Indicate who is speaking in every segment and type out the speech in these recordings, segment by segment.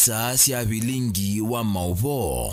Speaker 1: Nisa sia bilingi wa mauvo.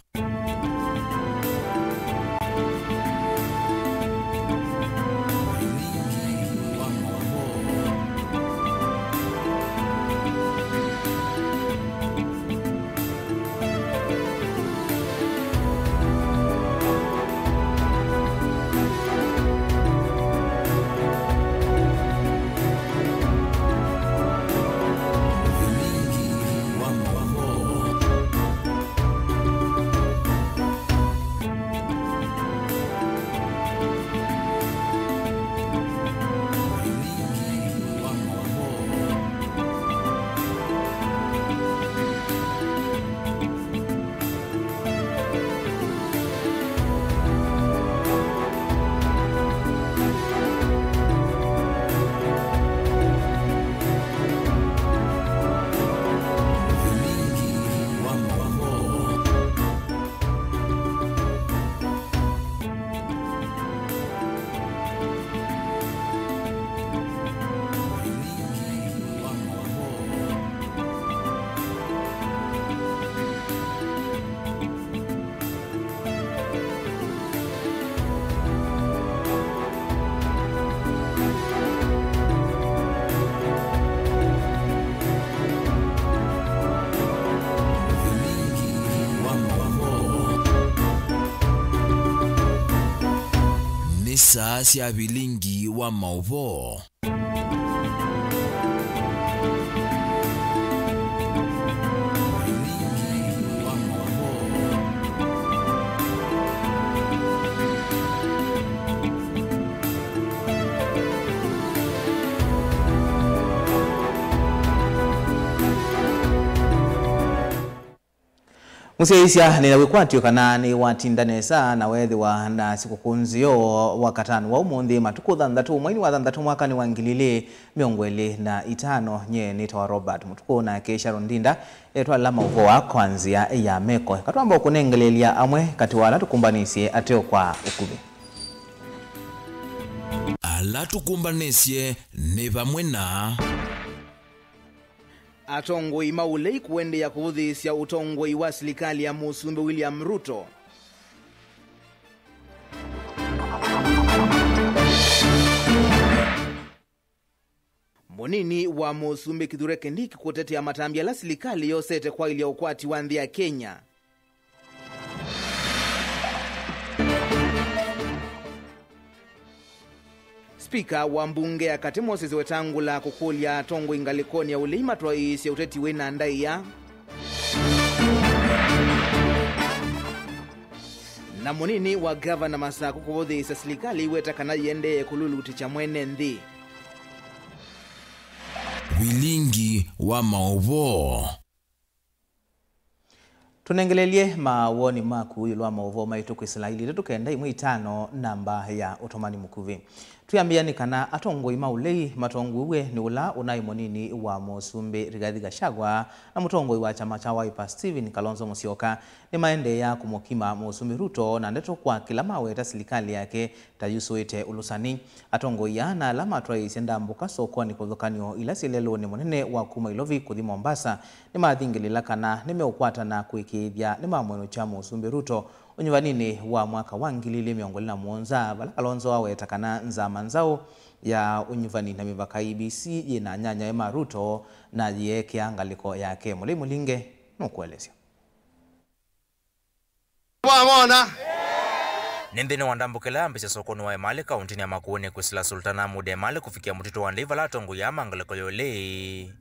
Speaker 1: Nisa sia bilingi wa mauvo.
Speaker 2: Musiaisia ninawekwatio kana ni watindanesa na wethi wa na sikukunzio wakatanu wa umundi matukudha ndatu mwaini wa ndatu mwaka ni wangilile miongwele na itano nye nita wa Robert mutuku na Keisha Rondinda etwa lama uvoa kwanzia ya meko katuamba kunengelelia amwe katiwala tukumbanisye ateo kwa ukubi
Speaker 1: ala tukumbanisye ne bamwe na
Speaker 3: atongoi maulei kuende ya kuhudhisya utongoi wa serikali ya Musumbe William Ruto. Monini wa Musumbe Kithure Kindiki kutetea matambia la serikali yosete kwa ili ya ukwati wa nthi ya Kenya. Spika wa mbunge ya kati Moses Wetangula kukulia tongo ingalikoni ya ulima tuwaisi ya uteti wena ndai ya na monini wa gavana Masaku kuvodhi isa serikali weta kana yende kululu uticha mwene nthi
Speaker 1: bilingi wa mauvo.
Speaker 2: Tunengelelie mawoni maku yulwa mauvo maitu kwa Israeli tukenda imu itano namba ya utomani mukuvi. Tuyambiani kana atongoi maulei matongoi ni ula unai monini wa Musumbe Rigathi Gachagua na mutongoi wa chama cha Wiper Stephen Kalonzo Musyoka ni maende ya kumukima Musumbe Ruto na ndeto kwa kila maweta serikali yake tayusuite ulusani atongoi ya na alama twaisi ndambuka sokoni kuthukanio ila silelo ni monene wa kuma ilovi kuthi Mombasa ni maathingelila kana nimeukwata na kuikithia ni mamweno cha Musumbe Ruto unyivanini wa mwaka wangilili miongoli na muonza bala Kalonzo aweta kana nzama nzao ya unyivani na mivaka IBC yena nyanya ema Ruto na yeke angaliko yake Mulei Mulinge nukuelezia.
Speaker 4: Wamona
Speaker 5: Nindhini wandambukela ambisha sokoni wa Emali kauntini ya Makueni kusila Sultana Mude Emali kufikia mutito wa ndiva la tongu ya mangaliko yole.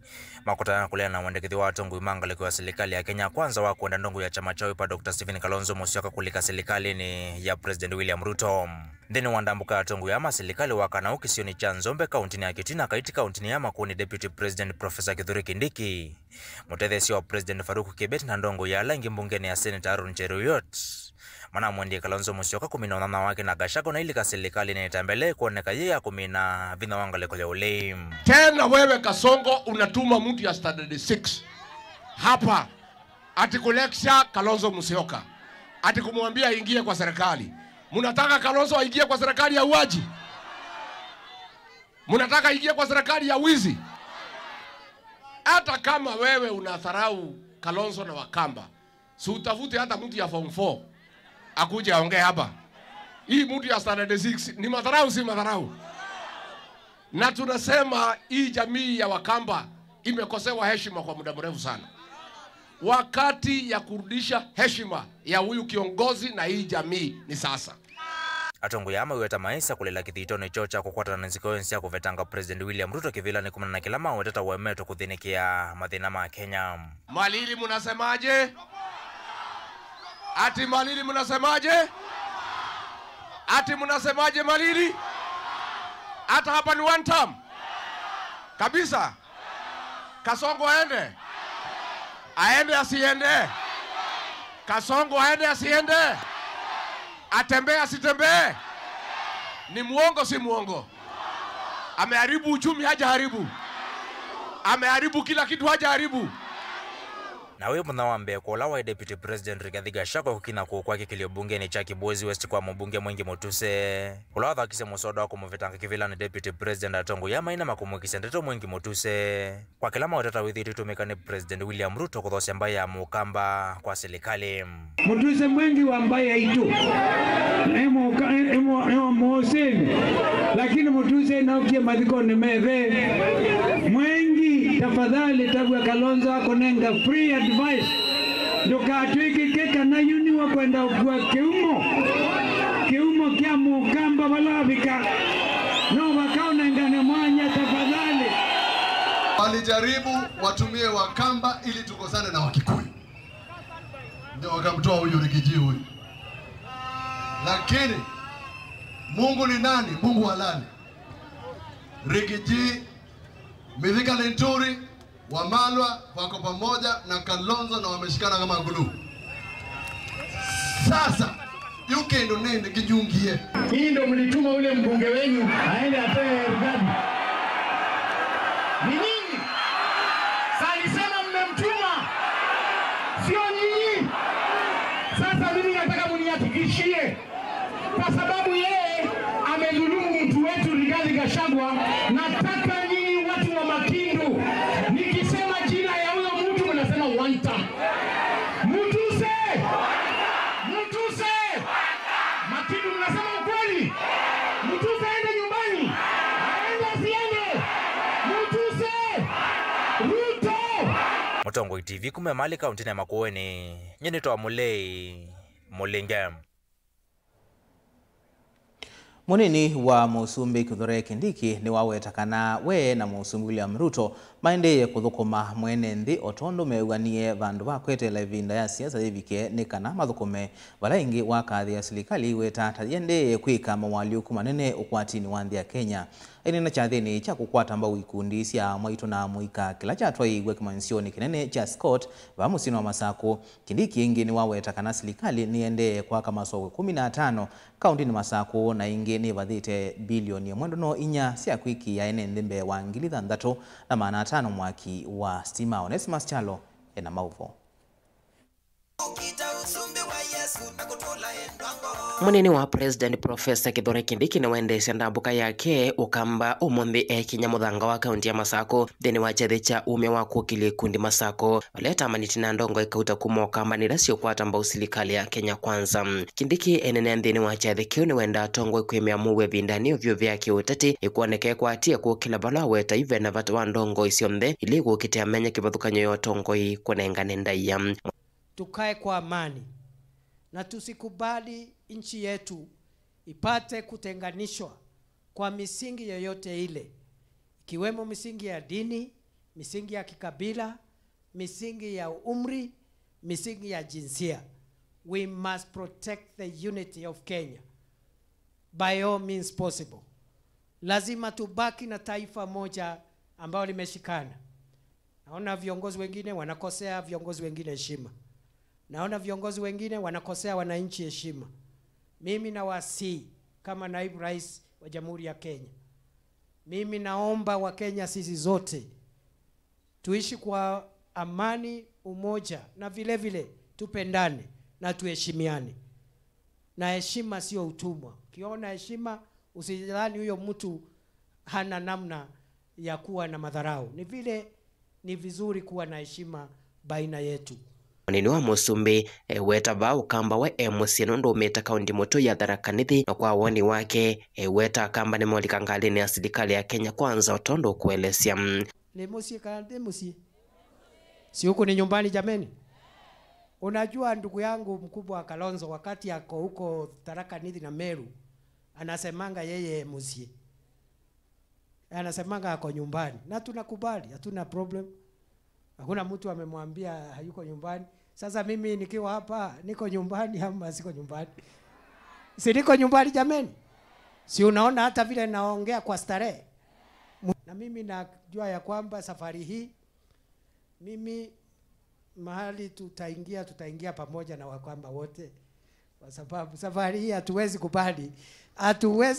Speaker 5: Makutana kulea na wandekithi wa tongu mangaliko ya serikali ya Kenya kwanza wa kuenda ndongu ya chama cha Wiper Dr. Stephen Kalonzo Musyoka kulika serikali ni ya President William Ruto. Ndini wandambuka tongu ya serikali wakana ukisioni cha Nzombe kauntini ya Kitina kaiti kauntini ya Makueni Deputy President Professor Kithure Kindiki. Mutethesi wa President Faruku Kibet na ndongu ya langi mbungeni ya Senator Aaron Cheruiyot. Mana mwendi Kalonzo Musyoka kuminonana wake na Gachagua na ilika serikali na itambele kuoneka yeye kumina vina wangaleko ya ule.
Speaker 4: Tena wewe Kasongo unatuma mtu ya standard 6 hapa ati kulexia Kalonzo Musyoka ati kumwambia ingie kwa serikali. Munataka Kalonzo aingie kwa serikali ya uaji? Munataka ingie kwa serikali ya wizi? Hata kama wewe unadharau Kalonzo na Wakamba, si utafute hata mtu ya form 4 akuje aongee hapa. Hii mtu ya standard 6 ni madharau, si madharau? Na tunasema hii jamii ya Wakamba imekosewa heshima kwa muda mrefu sana. Wakati ya kurudisha heshima ya huyu kiongozi na hii jamii ni sasa.
Speaker 5: Atongo yama weta maisa kulela kithitone chocha kukwata na nzikoensi ya kuvetanga President William Ruto kivila ni kumana na kilama wetata wemeto kuthinikia mathina ma Kenya.
Speaker 4: Malili munasemaje? Ati Malili munasemaje? Ati munasemaje Malili? Hata hapa ni one term kabisa. Kasongo aende? Aende asiende? Kasongo aende asiende? Atembea asitembee? Ni muongo si muongo? Ameharibu uchumi hajaharibu? Ameharibu kila kitu hajaharibu?
Speaker 5: Na wewe mnawambe kwa wa Deputy President Rigathi Gachagua kukina kwa kilio bunge ni cha Kibwezi West kwa mbunge Mwengi Mutuse. Ulawa akise musoda wa kumuvetanga kivila ni Deputy President Atongo yama ina makumukisa ndeto Mwengi Mutuse. Kwa kilama watata withiri tumika ni President William Ruto kuthosya mbaya ya Mukamba kwa serikali.
Speaker 6: Mutuse Mwengi wa mbaya itu. Emo Moseni. Lakini Mutuse na ukie madhiko ni meve. Mwengi tafadhali tabwa Kalonzo wako nenga free advice. Ndoka atuiki keka na yuni wa kwenda ukua kiumo kia Mukamba walabika. No wakao nengane mwanya tafadhali.
Speaker 7: Walijaribu watumie Wakamba ili tukosane na Wakikuyu. Ndio wakamtoa huyu Rigiji huyu. Lakini Mungu ni nani? Mungu halali. Rigiji, Mithika Linturi, Wamalwa wako pamoja na Kalonzo na wameshikana kama glue. Sasa yuke ndo nende kijungie.
Speaker 6: Hii ndo mlituma ule mbunge wenu aende atoe Rigathi. Ni nini? Salisema mmemtuma. Sio nyinyi. Sasa mimi nataka mnihakikishie kwa sababu yeye amedhulumu mtu wetu Rigathi Gachagua. Nataka nyinyi watu wa Makindu nikisema jina ya huyo mtu mnasema one time. Mutuse! Mutuse! Makindu mnasema ukweli? Mutuse aende nyumbani. Aende asiende. Mutuse! Ruto!
Speaker 5: Mutongo TV kume mali kaunti ya Makueni. Nyeni toa Mulei Mulingam.
Speaker 2: Munini wa Musumbi Kithure Kindiki ni wawetakana we na Musumbi William Ruto maendeye kuthukuma mwene nthi otondo meuanie vandu vakwetela ivinda ya siasa yivike nikana mathukume vala ingi wa kathi ya serikali wetata yendeye kwika mawaliuku manene ukwatini wa nthi ya Kenya. Ini na chathini cha kukwata mbau ikundi cia mwaitu na muika kila chatwa igwe kimansioni kinene cha Scott va musino wa Masako. Kindiki ingi ni wawetakana serikali niendeye kwa kama masoko 15 kaunti ni Masako na ingi ni vathite bilioni 1.4 cia kwiki ya ene nthimbe wa ngili thanthatu na maana 5 mwaki wa stima. Onesimus Chalo ena mauvo.
Speaker 8: Munini wa President Professor Kithure Kindiki ni wendesha ndambuka yake ukamba umuthi ekinya muthanga wa kaunti ya Masako thini wa chethe cha ume wa kukili kundi Masako waleta maniti na ndongo ikauta kumoka manira sio kwata mbau serikali ya Kenya Kwanza. Kindiki enene thini wa chethe kiu ni wenda tongo ikwimia muwe vindani vyo vyake utati ikuoneke kwatia kukila bala weta ive na vatu wa ndongo isionthe ili gukitea menye kivathukanyo yo tongo ikunengane ndaiya.
Speaker 9: Tukae kwa amani na tusikubali nchi yetu ipate kutenganishwa kwa misingi yoyote ile, ikiwemo misingi ya dini, misingi ya kikabila, misingi ya umri, misingi ya jinsia. We must protect the unity of Kenya by all means possible. Lazima tubaki na taifa moja ambao limeshikana. Naona viongozi wengine wanakosea viongozi wengine heshima. Naona viongozi wengine wanakosea wananchi heshima. Mimi nawasihi kama naibu rais wa Jamhuri ya Kenya, mimi naomba Wakenya sisi zote tuishi kwa amani, umoja na vile vile tupendane na tuheshimiane. Na heshima sio utumwa. Ukiona heshima usidhani huyo mtu hana namna ya kuwa na madharau. Ni vile ni vizuri kuwa na heshima baina yetu.
Speaker 8: Munini wa Musumbi weta ukamba wa MCN ndo umeta kaunti moto ya Tharaka Nithi, na kwa woni wake weta kamba ni molika ngalini ya serikali ya Kenya Kwanza otondo kuelesya
Speaker 9: Ni musi kande musi. Si huko ni nyumbani jameni. Unajua ndugu yangu mkubwa wa Kalonzo wakati yako huko Tharaka Nithi na Meru anasemanga yeye musi. Anasemanga ako nyumbani na tunakubali, hatuna problem. Hakuna mtu amemwambia hayuko nyumbani. Sasa mimi nikiwa hapa niko nyumbani ama siko nyumbani? Si niko nyumbani jameni? Si unaona hata vile naongea kwa starehe? Na mimi najua ya kwamba safari hii mimi mahali tutaingia pamoja na Wakamba wote, kwa sababu safari hii hatuwezi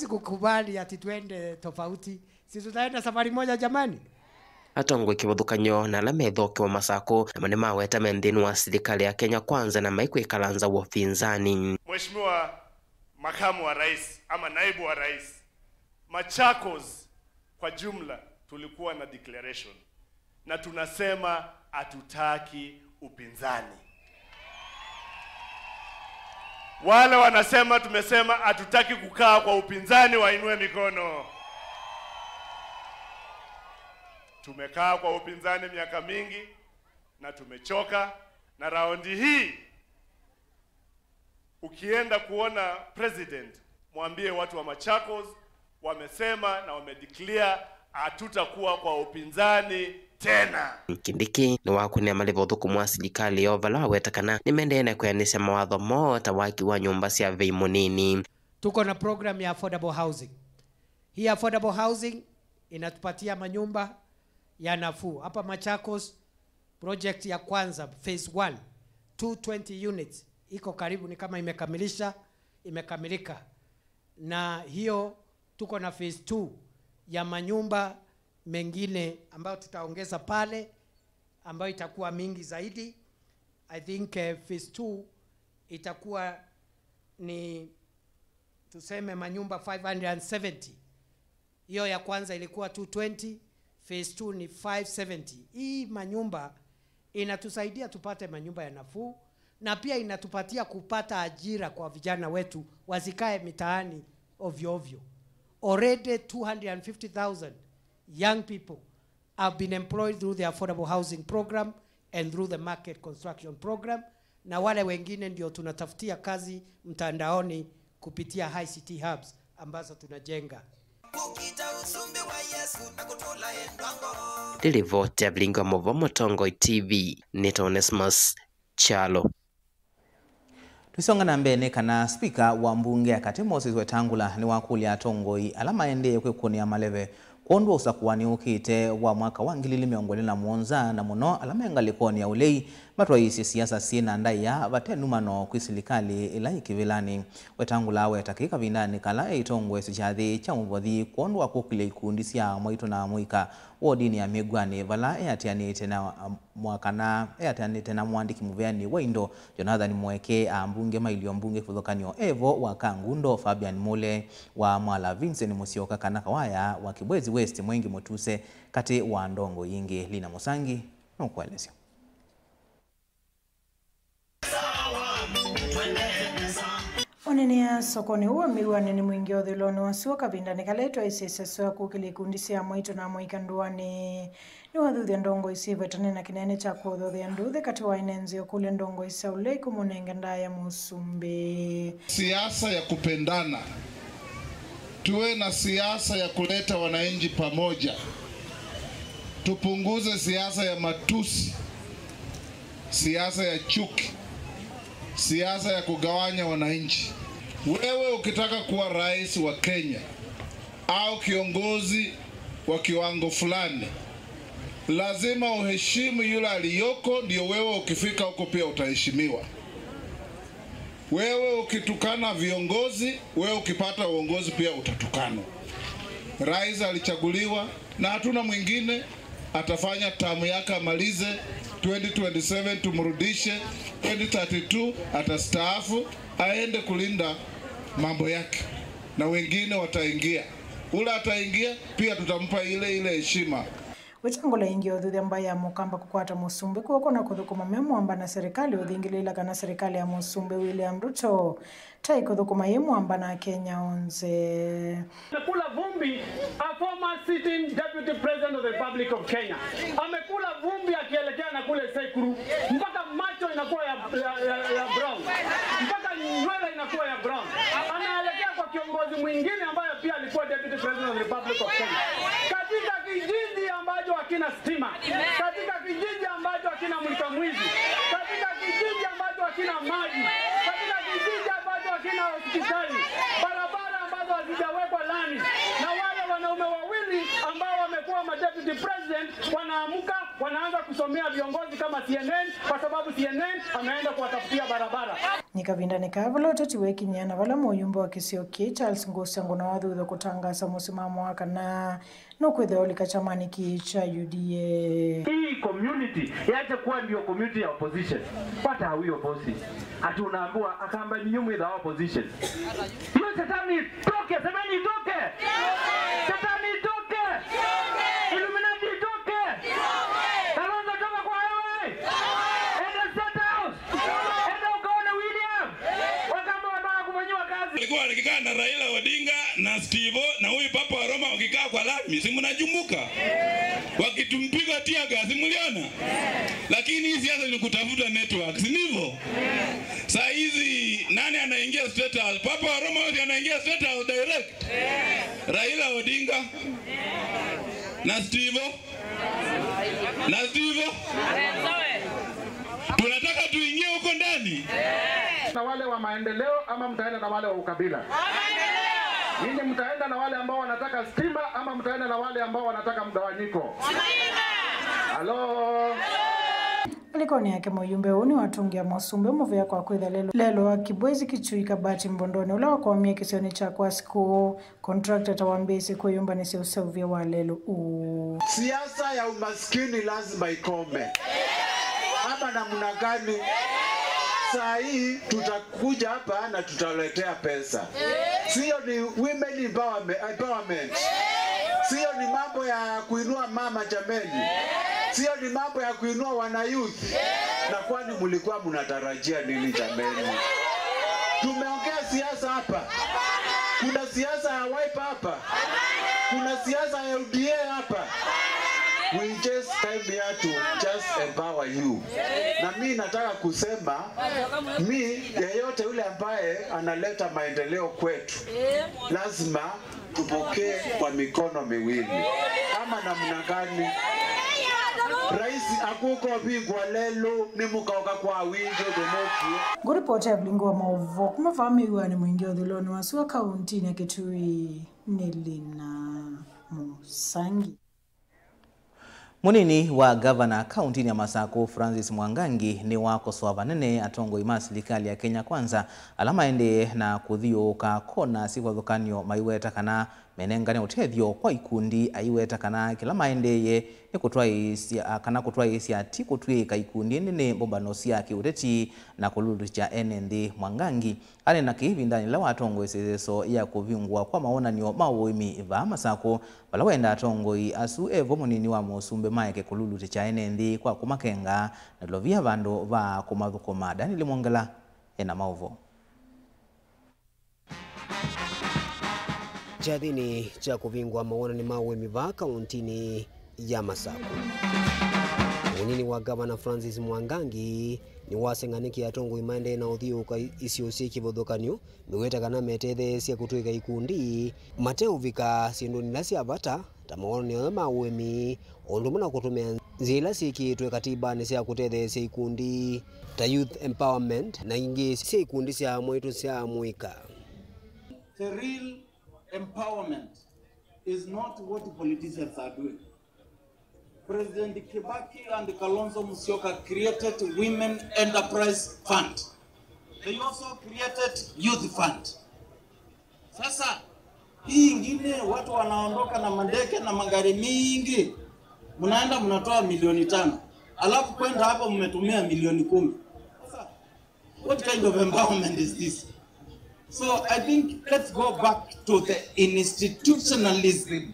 Speaker 9: kukubali ati twende tofauti. Sisi tutaenda safari moja jamani.
Speaker 8: Atongwe kibuthukanyo na la methoke wa Masako na manema weta mendini wa serikali ya Kenya Kwanza na maikwe kalanza wa upinzani.
Speaker 10: Mheshimiwa makamu wa rais ama naibu wa rais, Machakos kwa jumla tulikuwa na declaration na tunasema hatutaki upinzani. Wale wanasema tumesema hatutaki kukaa kwa upinzani wainue mikono. Tumekaa kwa upinzani miaka mingi na tumechoka, na raundi hii ukienda kuona president mwambie watu wa Machakos wamesema na wamedeclare hatutakuwa kwa upinzani tena.
Speaker 8: Kindiki ni wakunia malivothuku mwa serikali yovala wetakana nimendene kuyanisha mawatho mota waki wa nyumba cia bei munini.
Speaker 9: Tuko na program ya affordable housing. Hii affordable housing inatupatia manyumba ya nafuu. Hapa Machakos project ya kwanza phase 1 220 units iko karibu, ni kama imekamilika. Na hiyo tuko na phase 2 ya manyumba mengine ambayo tutaongeza pale ambayo itakuwa mingi zaidi. I think phase 2 itakuwa ni tuseme manyumba 570. Hiyo ya kwanza ilikuwa 220, phase 2 ni 570. Hii manyumba inatusaidia tupate manyumba ya nafuu, na pia inatupatia kupata ajira kwa vijana wetu wasikae mitaani ovyo ovyo. Already 250,000 young people have been employed through the affordable housing program and through the market construction program, na wale wengine ndio tunatafutia kazi mtandaoni kupitia ICT hubs ambazo tunajenga.
Speaker 8: Dilivote ya Blingo Movomo Tongo TV Nito Onesmus Chalo.
Speaker 2: Twisonga na mbene kana speaker wa mbunge akati Moses Wetangula ni wakulia Tongoi alama ende kwekunia maleve kuondwa usakuwani ukite wa mwaka wa 2017 na muno alama engalikoni ya ulei matwaisi siasa sina ndaya vatenumano kwisilikali ila ikivilani. Wetangula wetakika vindani kala eitongwe sichathi cha mubothi kuondwa kukile ikundi sia mwaito na mwika wodini ya migwani vala eatianite na mwakana eatianite na mwandiki muveani Waindo Jonathan Mweke mbunge mailio mbunge futhokanio Evo wa Kangundo Fabian Mole wa Mwala Vincent Musyoka kana Kawaya wa Kibwezi West Mwengi Motuse kati wa Ndongo Yingi Lina Musangi nukuelezea.
Speaker 11: Onenia sokoni huwa miruani ni mwingi o dhiloni wasuoka vindani kaletwa isiseso ya kukili kundisi ya mwito na mwikanduani ni wadhuthi ya Ndongo isive tanena kinene cha kuodhothi ya nduthi kati wa inenzi kule Ndongo isa uleiku munenge ndaya Musumbi.
Speaker 12: Siasa ya kupendana, tuwe na siasa ya kuleta wananchi pamoja, tupunguze siasa ya matusi, siasa ya chuki, siasa ya kugawanya wananchi. Wewe ukitaka kuwa rais wa Kenya au kiongozi wa kiwango fulani, lazima uheshimu yule aliyoko, ndio wewe ukifika huko pia utaheshimiwa. Wewe ukitukana viongozi, wewe ukipata uongozi pia utatukana. Rais alichaguliwa na hatuna mwingine, atafanya tamu yake amalize 2027 tumrudishe, 2032 atastaafu aende kulinda mambo yake na wengine wataingia. Ule ataingia pia tutampa ile heshima.
Speaker 11: wichangola ingi othuthi mbaya mukamba kukwata musumbi kuoko na kuthukuma memwamba na serikali uthingilila kana serikali ya musumbi William Ruto tai kuthukuma yemwamba na Kenya onze.
Speaker 13: Amekula vumbi a former sitting deputy president of the Republic of Kenya. Amekula vumbi akielekea na kule Sekuru mpaka macho inakuwa ya brown. Mpaka nywele inakuwa ya brown. Anaelekea kwa kiongozi mwingine ambaye pia alikuwa deputy president of the Republic of Kenya. Katika kijiji ambacho hakina stima, katika kijiji ambacho hakina mulika mwizi, katika kijiji ambacho hakina maji, katika kijiji ambacho hakina hospitali, barabara ambazo hazijawekwa lami, na wale wanaume wawili ambao wamekuwa deputy president wanaamuka wanaanza kusomea viongozi kama CNN kwa sababu CNN ameenda kuwatafutia barabara.
Speaker 11: Nikavinda nikavula utatiwe kinyana wala moyumbo wa Kisioki Charles Ngosango na wathutha kutangaza musimamo wake na nukwitha ulika chamani cha UDA.
Speaker 13: Hii community yaje kuwa ndio community ya opposition. What are we opposing? Ati unaambiwa akamba ni nyumu ya opposition. Hiyo shetani toke, semeni toke. Shetani toke. Illuminati toke. Kalonzo toka kwa wewe. Enda State House. Enda ukaone William. Wakamba wanataka kufanyiwa kazi.
Speaker 14: Alikuwa akikaa na Raila Odinga na Steve na huyu Papa wa Roma wakikaa kwa lami, si mnajumuka? Wakitumpiga tia gas, mliona? Lakini hizi siasa ni kutafuta network, si ndivyo? Saa hizi nani anaingia State House? Papa wa Roma wote anaingia State House direct. Raila Odinga na Steve tunataka tuingie huko ndani.
Speaker 13: Na wale wa maendeleo ama mtaenda na wale wa ukabila? Ninyi mtaenda na wale ambao wanataka stima ama mtaenda na wale ambao wanataka mgawanyiko? Halo.
Speaker 11: Alikoni yake moyumbe uni watungia musumbi muvya kwa kwitha lelo wa kibwezi kichui kabati mbondoni ula wa kwamia kisioni cha kwa siku contractor tawambisi kuyumba ni siusevya wa lelo
Speaker 15: siasa ya umaskini lazima ikome. Hapa namna gani? Saa hii tutakuja hapa na tutaletea pesa. Sio ni women empowerment. Sio ni mambo ya kuinua mama jameni. Sio ni mambo ya kuinua wana youth. Na kwani mlikuwa mnatarajia nini jameni? Tumeongea siasa hapa. Kuna siasa ya Wiper hapa. Kuna siasa ya UDA hapa. We just came here to just empower you. Na mimi nataka kusema yeyote yule ambaye analeta maendeleo kwetu lazima tupokee kwa mikono miwili. Ama namna gani? Rais akuko bigwa lelo ni mukauka kwa winjo domoki.
Speaker 11: Guripota blingo wa maovo kumafamiwa ni mwingi odhuloni wasuwa kaunti ya Kitui Nelina Musangi.
Speaker 2: Munini wa gavana kaunti ya Masako Francis Mwangangi ni wakosoa vanene atongo ima serikali ya Kenya Kwanza alama ende na kuthioka kona siwathukanio maiweta kana menengane utethio kwa ikundi aiweta kana kila maendeye ni kutwa isia ati kutwika ikundi nene bombano cia kiuteti na kululu cha NND. Mwangangi ane na kivinda la watongo iseso ya kuvingwa kwa maonanio mawimi va Masako bala wenda atongo asu evo munini wa musumbe maike kululu cha NND kwa kumakenga na lovia vandu va kumathukoma. Daniel Mwongela ena mauvo.
Speaker 16: Chathini cha kuvingwa maonani mawimi va kauntini ya Masako. Munini wa gavana Francis Mwangangi ni wasenganiki atongo imande na uthioka isiosie kivothokanio miweta kana metethe cia kutwika ikundi mateuvika sindoni la cia bata ta maonanio mawimi ondu muna kutumia nzila cikitwe katibani cia kutethe cia ikundi ta youth empowerment na ingi cia ikundi cia mwitu cia mwika.
Speaker 17: The real empowerment is not what the politicians are doing. President Kibaki and Kalonzo Musyoka created Women Enterprise Fund. They also created Youth Fund. Sasa hii ingine watu wanaondoka na mandeke na magari mingi, mnaenda mnatoa milioni 5, alafu kwenda hapo mmetumia milioni 10. Sasa what kind of empowerment is this? So I think let's go back to the institutionalism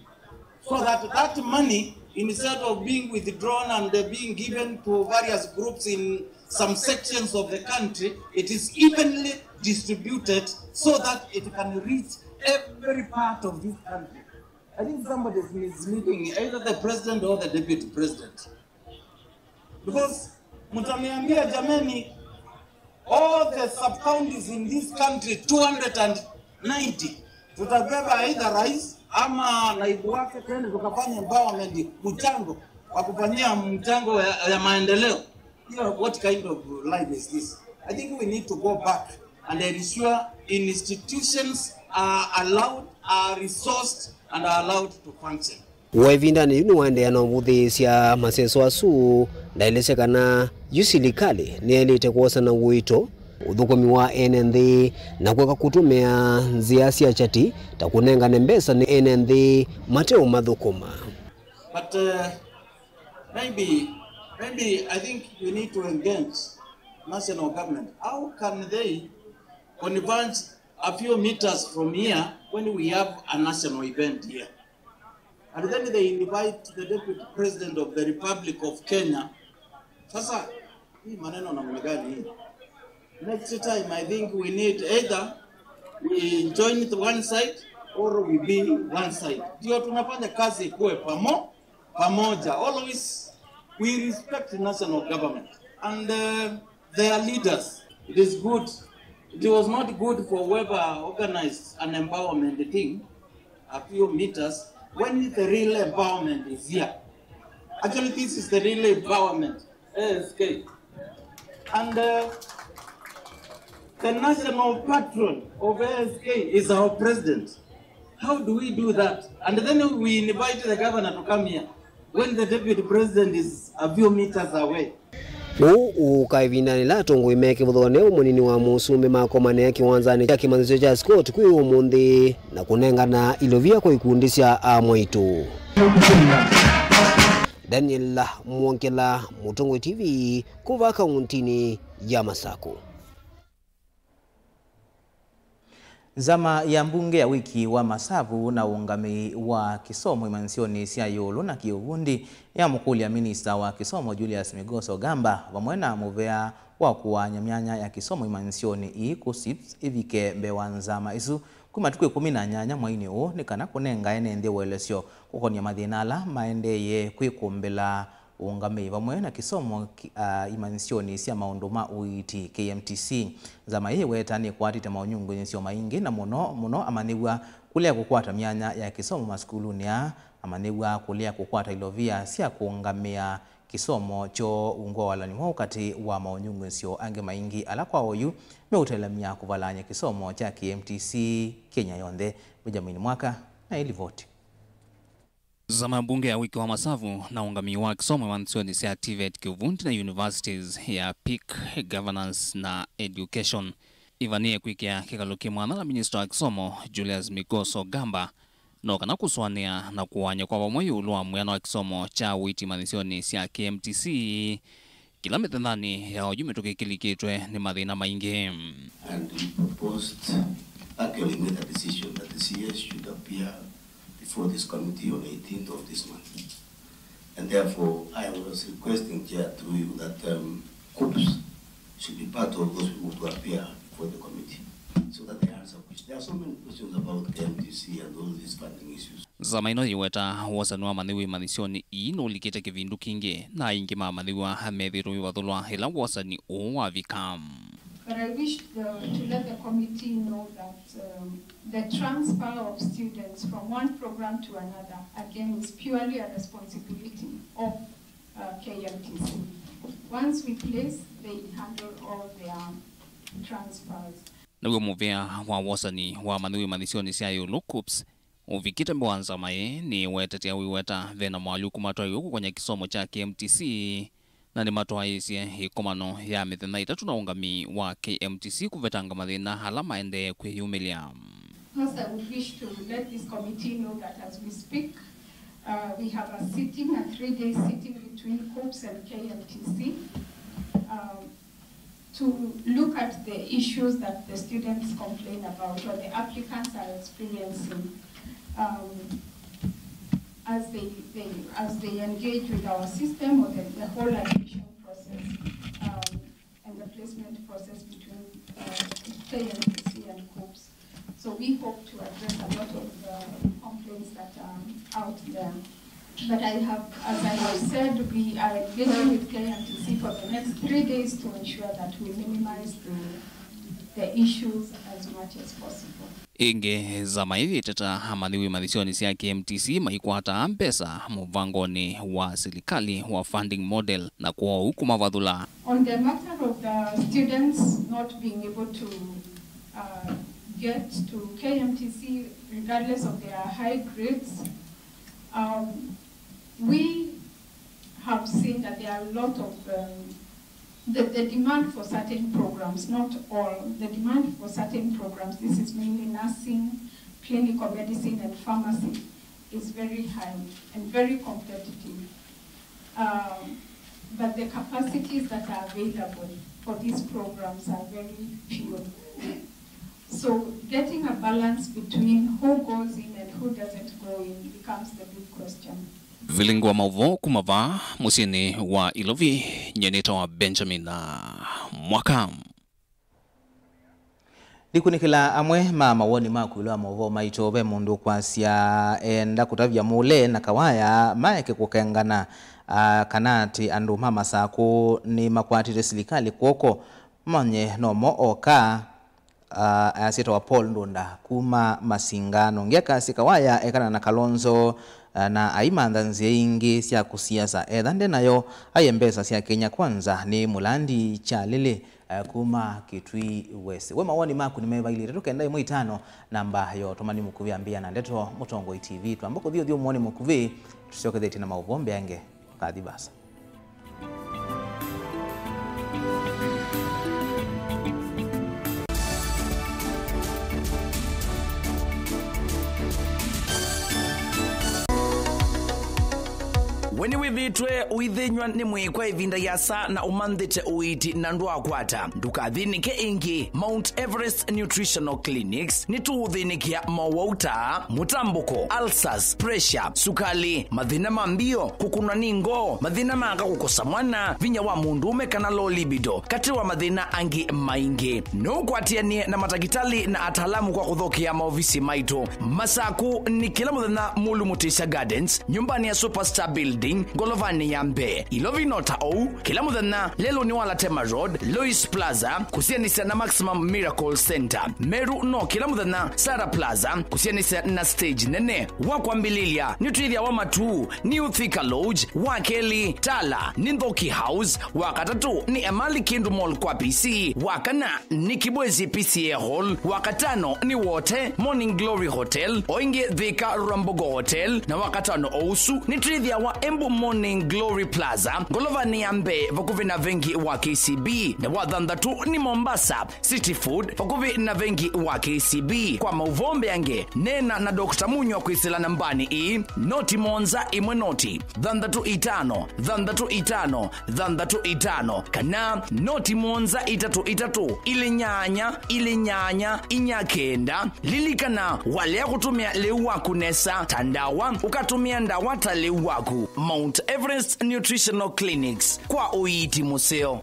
Speaker 17: so that money instead of being withdrawn and being given to various groups in some sections of the country, it is evenly distributed so that it can reach every part of this country. I think somebody is misleading either the president or the deputy president. Because mutaniambia jameni, all the sub-counties in this country, 290, tutabeba either rais ama naibu wake tena tukafanya empowerment mchango wa kufanyia mchango ya maendeleo. You know, what kind of life is this? I think we need to go back and ensure institutions are allowed, are resourced, and are allowed to function.
Speaker 16: Waivindani yunu wande anavuthisia maseso asu ndailesekana yusilikali nielite kuosa na uito uthukumi wa NND na kweka kutumia nzia cia chati takunenga nembesa ni NND mateo mathukuma.
Speaker 17: But maybe I think we need to engage national government. How can they converge a few meters from here when we have a national event here? And then they invite the Deputy President of the Republic of Kenya. Sasa, hii maneno namna gani hii? Next time, I think we need either we join the one side or we be one side. Ndio tunafanya kazi kuwe pamoja. Always we respect the national government and their leaders. It is good. It was not good for whoever organized an empowerment thing a few meters when the real empowerment is here. Actually, this is the real empowerment, ASK. And the national patron of ASK is our president. How do we do that? And then we invite the governor to come here when the deputy president is a few meters away.
Speaker 16: Ukaivindani la tongo imeke vuthone umunini wa musume makomane ya kiwanzani cha kimanzicho cha Scott kui umundi na kunengana ilovia kwa ikundisya amwaitu. Daniel Mwonkela, Mutongo TV, kuva kauntini ya Masako.
Speaker 2: Zama ya mbunge ya wiki wa Masavu na ungami wa kisomo imansioni sia yolo na kiugundi ya mukuli ya minista wa kisomo Julius Migoso Gamba wamwena muvea wa kuwanya myanya ya kisomo imansioni ii kusips ivike mbewa nzama isu kumatukwe 18 mwaini o nikana kunenga enende welesyo kukonia madhinala maendeye kwikumbela ungami wamwena kisomo imansioni sia maunduma uiti KMTC zama hii wetani kwatite maunyungu nisio maingi na muno amaniwa kulia kukwata myanya ya kisomo maskuluni ya amaniwa kulia kukwata ilovia sia kuungamia kisomo cho ungo walani mwao kati wa maunyungu nisio ange maingi ala kwa oyu meutelemia kuvalanya kisomo cha KMTC Kenya yonde Benjamin Mwaka na ilivoti.
Speaker 18: Zama bunge ya wiki wa Masavu na ungami wa kisomo imansioni sia TVET kiuvundi na universities ya PIC, governance na education. Ivanie kuikia kikaluki mwana na minister wa kisomo Julius Migoso Gamba no kana kuswania na kuwanya kwa wamoyu ulua mwana wa kisomo cha witi imansioni sia KMTC kila metendani ya ojume tukikilikitwe ni madhina maingi.
Speaker 19: And we proposed, actually made a decision that the CS should appear before this committee on 18th of this month. And therefore, I was requesting, Chair, through you that COOPS should be part of those people to appear before the committee, so that they answer questions. There are so many questions about KMTC and all these funding issues.
Speaker 18: Zamaino iweta wasanua mandiwi manisioni ino likita kivindu kinge na ingi mamandiwa medhiru wadhulwa hela wasani uwa vikam.
Speaker 20: But I wish to let the committee know that the transfer of students from one program to another, again, is purely a responsibility of KMTC. Once we place, they handle all their transfers.
Speaker 18: Nawe muvea wa wasani wa mandiwi manisioni siya yolo COOPS uvikita mwanza mae ni wetete ya wiweta vena mwaluku matwa yoku kwenye kisomo cha KMTC na ni matwa isi hikomano ya mithena itatu na ungami wa KMTC kuvetanga mathina halama ende kwe yumilia.
Speaker 20: First, I would wish to let this committee know that as we speak, we have a 3-day sitting between COOPS and KMTC to look at the issues that the students complain about or the applicants are experiencing. as they engage with our system or the whole admission process and the placement process between KMTC and COOPS. So we hope to address a lot of complaints that are out there. But as I have said, we are engaging with KMTC for the next 3 days to ensure that we minimize the issues as much as possible.
Speaker 18: Inge zama hivi tata hamadhiwi madhisioni siya KMTC maikwata mpesa muvangoni wa serikali wa funding model na kuwa huku mavadhula.
Speaker 20: On the matter of the students not being able to get to KMTC regardless of their high grades, we have seen that there are a lot of the demand for certain programs, not all, the demand for certain programs, this is mainly nursing, clinical medicine and pharmacy, is very high and very competitive. But the capacities that are available for these programs are very few. So getting a balance between who goes in and who doesn't go in becomes the big question.
Speaker 18: Vilingwa mauvo kumava musini wa Ilovi nyeneta wa Benjamin Mwaka.
Speaker 2: Likunikila amwe mawoni makuilwa mauvo maitobe mundu kwasia enda kutavya mule na kawaya maeke kukengana kanati andu mama sako ni makwatire serikali kwoko manye nomo oka asito wa Paul Ndunda kuma masingano ngeka sikawaya ekana na Kalonzo na aimanda nzie ingi siya kusiasa edhande nayo ayembesa siya Kenya Kwanza ni Mulandi Chalele kuma Kitui West. We mawoni maku ni meba ili tukenda imwe 5 namba yo tomani mukuvi ambia na ndeto Mutongo TV tuambako dio muone mukuvi tusioke dheti na mauvombe yange kadibasa.
Speaker 1: Weni wivitwe uithinywa ni mwikwa ivinda yasa na umandhite uiti na ndua kwata. Ndukathinike ingi Mount Everest Nutritional Clinics ni tuuthinikia mawauta, mutambuko, ulcers, pressure, sukali, mathina mambio, kukuna ningo, mathina manga kukosa mwana, vinya wa mundume kana low libido, katiwa mathina angi maingi. Nukwatianie na matakitali na atalamu kwa kuthokia maofisi maito. Masaku ni kila muthenya Mulu Mutisha Gardens, nyumbani ya Superstar Building, Golovani Yambe, Ilovi Nota O, kila muthenya lelo ni wala Tema Road, Lois Plaza, kusianisa na Maximum Miracle Center, Meru no kila muthenya Sara Plaza, kusianisa na stage nene, wakwambililia, nutridhia wa matu, New Thika Lodge, Wakeli, Tala, Nindhoki House, wakatatu ni Emali Kindu Mall kwa PC, wakana ni Kibwezi PCA Hall, wakatano ni Wote, Morning Glory Hotel, Oinge Thika Rambogo Hotel, na wakatano Ousu, ni tridhia wa Embu Morning Glory Plaza, Golovani Yambe, vakuvi na vengi wa KCB, na wadhandatu ni Mombasa, City Food, vakuvi na vengi wa KCB. Kwa mauvombe yange, nena na Dr. Munyo kuisila nambani noti monza imwe noti, dhandatu itano, kana noti monza itatu, ili nyanya, inyakenda, lilikana wale ya kutumia leuwaku nesa, tandawa, ukatumia ndawata leuwaku. Mount Everest Nutritional Clinics kwa uiti museo.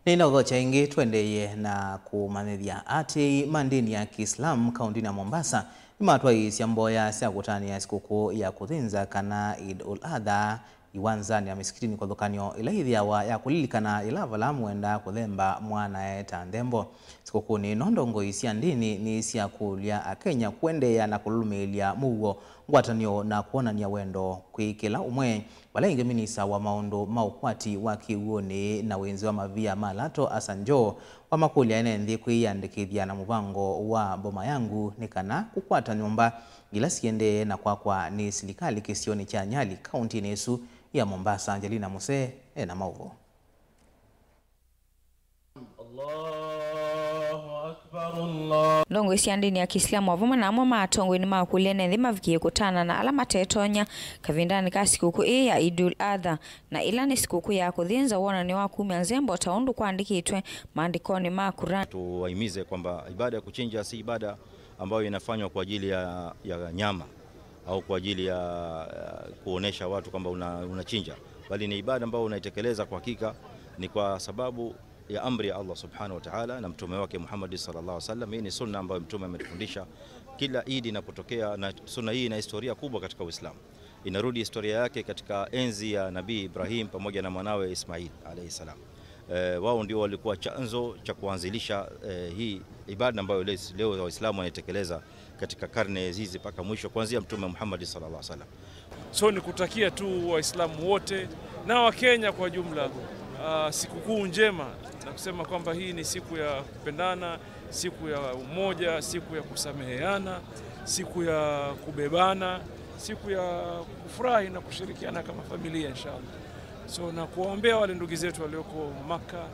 Speaker 2: Nina ugocha ingi tuendeye na kumanithia ati mandini ya Kiislamu kaunti ya Mombasa imatwa isiamboya sia kutani ya sikukuu ya kuthinza kana Eid ul-Adha iwanzani ya misikitini kwa dhukanyo ilaithia wa ya kulilikana ilavala muenda kuthemba mwana eta ndembo. Sikukuu ni nondongo isia ndini ni isia kulia Akenya kuendeya na kululumilia mugo ngwatanio na kuonania wendo kwikila umwe. Wala inge minisa wa maundu maukwati wa kiuoni na wenzi wa mavia Malato Asanjo wa makulia enendi kuiandikithia na muvango wa boma yangu nikana kukwata nyumba ila siende na kwa ni serikali kisioni cha Nyali kaunti nesu ya Mombasa. Angelina Muse na mauvo.
Speaker 21: ndongo cia ndini ya Kiislamu avuma na amwe matongo ni makulene nthima vikie kutana na alama tetonya kavindani ka sikukuu ya Idul Adha na ila ni sikukuu ya kuthinza wona ni wa kumia nzembo taundu kuandikitwe maandikoni ma Qur'an.
Speaker 22: Tuwahimize kwamba ibada ya kuchinja si ibada ambayo inafanywa kwa ajili ya nyama au kwa ajili ya kuonesha watu kwamba unachinja, bali ni ibada ambayo unaitekeleza kwa hakika ni kwa sababu ya amri ya Allah subhanahu wa ta'ala na mtume wake Muhammad sallallahu alaihi wasallam. Hii ni sunna ambayo mtume ametufundisha kila Eid inapotokea, na sunna hii ina historia kubwa katika Uislamu. Inarudi historia yake katika enzi ya Nabii Ibrahim pamoja na mwanawe Ismail alayhi salam. Wao ndio walikuwa chanzo cha kuanzilisha hii ibada ambayo leo Waislamu wanaitekeleza katika karne hizi mpaka mwisho kuanzia mtume Muhammad sallallahu alaihi wasallam.
Speaker 23: So ni kutakia tu Waislamu wote na Wakenya kwa jumla sikukuu njema na kusema kwamba hii ni siku ya kupendana, siku ya umoja, siku ya kusameheana, siku ya kubebana, siku ya kufurahi na kushirikiana kama familia inshallah. So na kuwaombea wale ndugu zetu walioko Makkah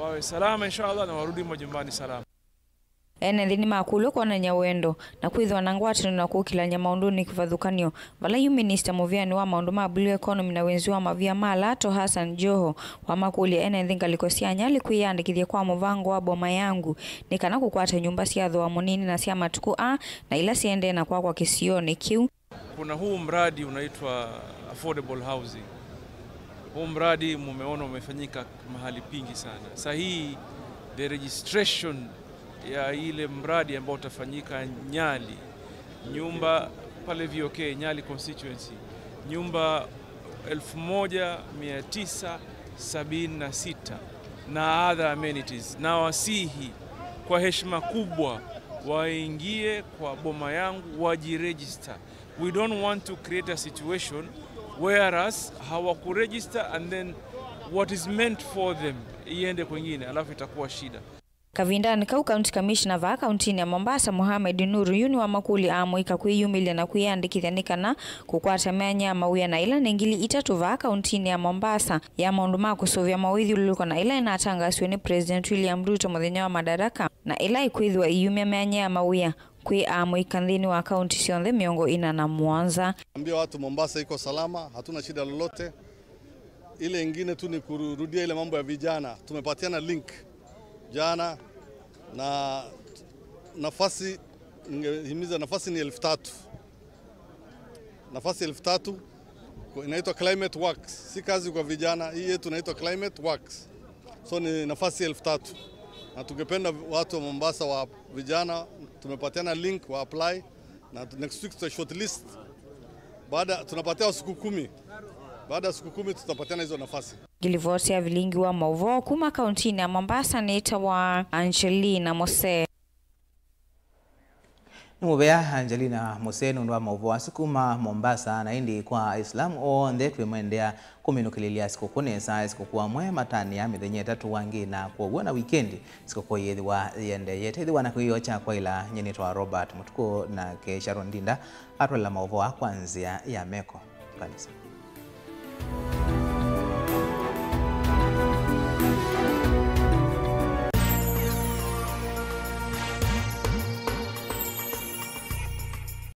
Speaker 23: wawe salama inshallah na warudi majumbani salama.
Speaker 21: Ene thini makulo kwa na nyawendo na kwithwa na ngwatino na kukilanya maunduni kivadhukanio vala yu minister muviani wa maundu ma blue economy na wenzi wa mavia Malato Hassan Joho wa makuli ene thinga likosia nyali kuiandikithia kwa muvango wa boma yangu nikana kukwata nyumba cia thwa munini na cia matuku na ila siende na kwa kisioni kiu.
Speaker 23: Kuna huu mradi unaitwa affordable housing. Huu mradi mumeona umefanyika mahali pingi sana. Sasa hii the registration ya ile mradi ambao utafanyika Nyali, nyumba pale VOK Nyali constituency, nyumba 1976 na other amenities, na wasihi kwa heshima kubwa waingie kwa boma yangu wajiregister. We don't want to create a situation whereas hawakuregister and then what is meant for them iende kwingine alafu itakuwa shida.
Speaker 21: Kavindani kau county commissioner va county ya Mombasa Mohamed Nuru yuni wa makuli amuika kuiyumilia na kuiandikithia na kukwata menya mawia na ila nengili itatu va county ya Mombasa ya maundu ma kusovya mawithi uluko na ila inatangaswe ni President William Ruto muthenya wa madaraka na ila ikwithwa iyumia menya mawia kwi amuika nthini wa county cionthe miongo ina na Mwanza.
Speaker 24: Ambia watu Mombasa iko salama, hatuna shida lolote. Ile ingine tu ni kurudia ile mambo ya vijana. Tumepatiana link jana na nafasi, ningehimiza nafasi ni 3,000. Nafasi 3,000 inaitwa Climate Works. Si kazi kwa vijana, hii yetu inaitwa Climate Works. So ni nafasi 3,000. Na tungependa watu wa Mombasa wa vijana tumepatiana link wa apply na next week tuta shortlist. Baada tunapatia siku 10. Baada ya siku 10 tutapatiana hizo nafasi.
Speaker 21: Gilivoti ya vilingi wa Mauvo kuma kaunti ya Mombasa nita wa Angelina Mose.
Speaker 2: Numubea Angelina Mose nundwa Mauvo asukuma Mombasa na indi kwa Islam o nde kwemendea kuminukililia sikukuu nesa sikukuu amwe matani ya mithenye tatu wangi na kwa na weekend sikukuu yethiwa yende yethiwa na kuyo cha kwa ila nyenitwa Robert Mutuko na ke Sharon Dinda atwala Mauvo kwanzia ya meko kanisa.